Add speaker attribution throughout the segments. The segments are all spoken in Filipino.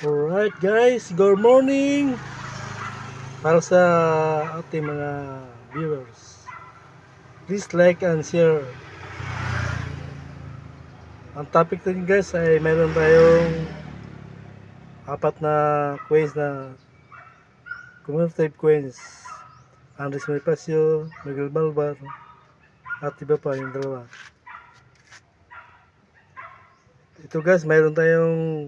Speaker 1: Alright guys, good morning para sa ating mga viewers. Please like and share. Ang topic natin guys ay mayroon tayong apat na coins na cumulative coins. Andres Bonifacio, Miguel Malvar, at iba pa yung dalawa. Ito guys, mayroon tayong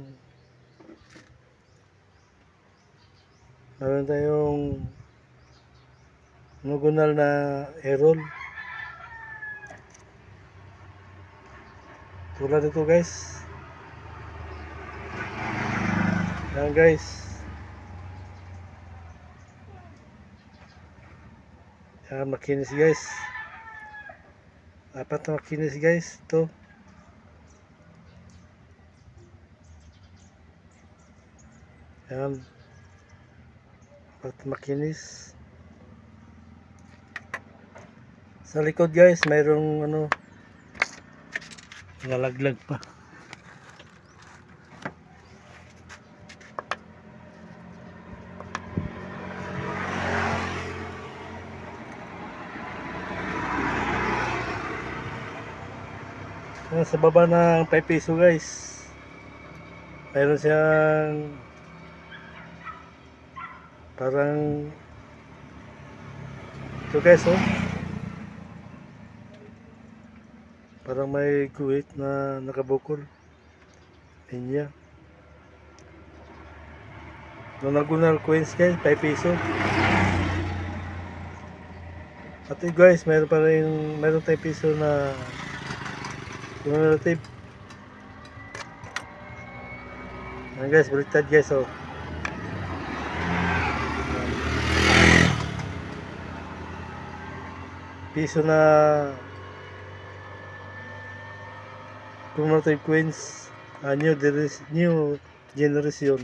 Speaker 1: nogonal na errol. Tulad ito guys. Yan guys. Yan, makinis guys. Apat na makinis guys. Ito. Yan. Apat na makinis. Sa likod guys, mayroong nalaglag pa. Sa baba ng 5 piso guys, mayroon siyang parang ito guys, parang may guhit na nakabukol niya. Nonagonal coins guys, 5 piso. At guys, mayroon tayong piso na cumulative. Yan guys, baliktad guys, piso na cumulative coins, new generation.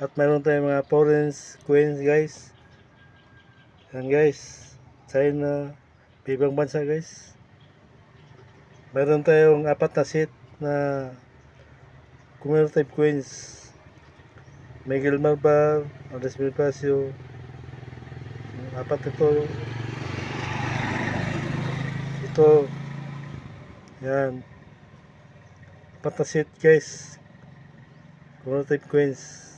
Speaker 1: At mayroon tayong mga foreign coins guys. Yan guys, China, ibang bansa guys. Mayroon tayong apat na set na cumulative coins. Miguel Malvar, Andres Bonifacio. Apat ito. Ito. Yan. Apat na set guys. Cumulative coins.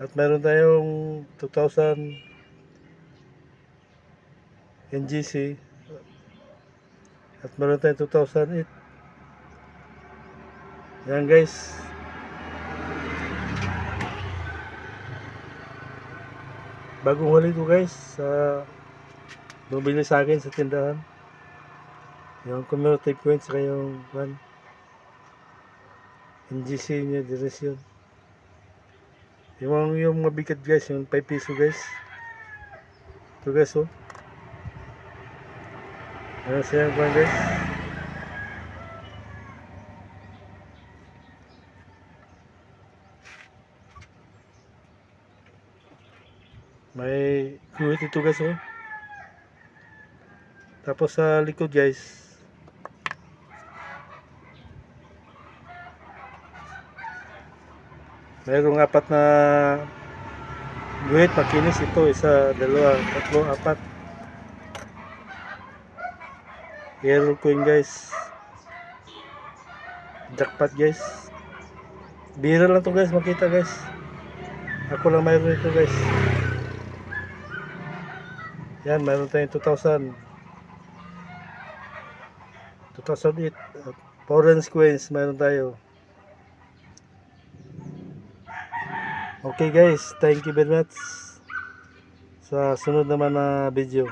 Speaker 1: At mayroon tayong 2000 NGC. At meron tayong 2008. Yan guys. Bagong huli ito guys. Bumili sa akin sa tindahan. Yung cumulative coins saka yung NGC niya direction. Yung mabigat guys, yung 5 piso guys. Ito guys, ano siya guys. May guhit ito guys, Tapos sa likod guys, mayroong apat na guhit, makinis ito. Isa, dalawa, tatlo, apat. Yellow coin guys. Jackpot guys. Bira lang to guys, makita guys. Ako lang mayroon ito guys. Yan, mayroon tayong 2008 foreign coins, mayroon tayo. Okay guys, thank you very much. Sa sunod naman na video.